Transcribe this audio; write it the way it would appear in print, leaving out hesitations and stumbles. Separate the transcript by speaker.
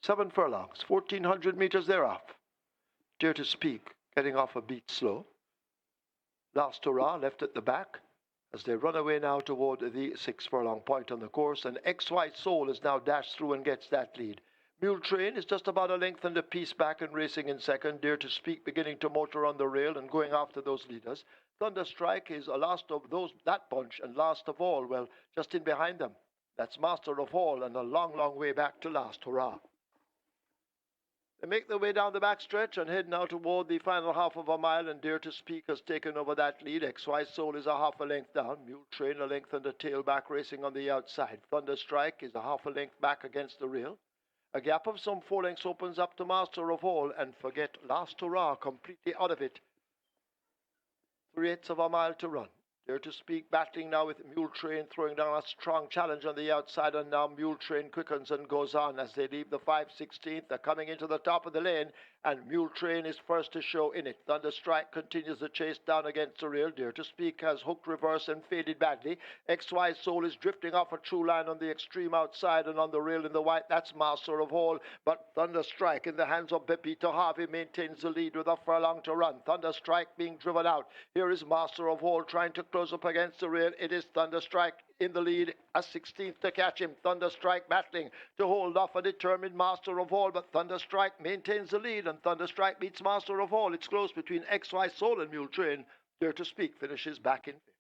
Speaker 1: 7 furlongs, 1,400 meters thereof. Dare to Speak, getting off a beat slow. Last Hurrah left at the back as they run away now toward the 6 furlong point on the course, and XY Soul is now dashed through and gets that lead. Mule Train is just about a length and a piece back and racing in second. Dare to Speak beginning to motor on the rail and going after those leaders. Thunderstrike is last of that bunch, and last of all, well, just in behind them. That's Master of All, and a long, long way back to Last Hurrah. They make their way down the backstretch and head now toward the final half of a mile, and Dare to Speak has taken over that lead. XY Soul is a half a length down. Mule Train a length and a tail back racing on the outside. Thunderstrike is a half a length back against the rail. A gap of some 4 lengths opens up to Master of All, and forget Last Hurrah completely out of it. 3/8 of a mile to run. Dare to Speak battling now with Mule Train, throwing down a strong challenge on the outside, and now Mule Train quickens and goes on as they leave the 5/16. They're coming into the top of the lane, and Mule Train is first to show in it. Thunderstrike continues the chase down against the rail. Dare to Speak has hooked reverse and faded badly. XY Soul is drifting off a true line on the extreme outside, and on the rail in the white, that's Master of All. But Thunderstrike in the hands of Bebeto. Harvey maintains the lead with a furlong to run. Thunderstrike being driven out. Here is Master of All trying to close up against the rail. It is Thunderstrike in the lead, a 16th to catch him. Thunderstrike battling to hold off a determined Master of All, but Thunderstrike maintains the lead, and Thunderstrike beats Master of All. It's close between XY Soul and Mule Train. Dare to Speak finishes back in fifth.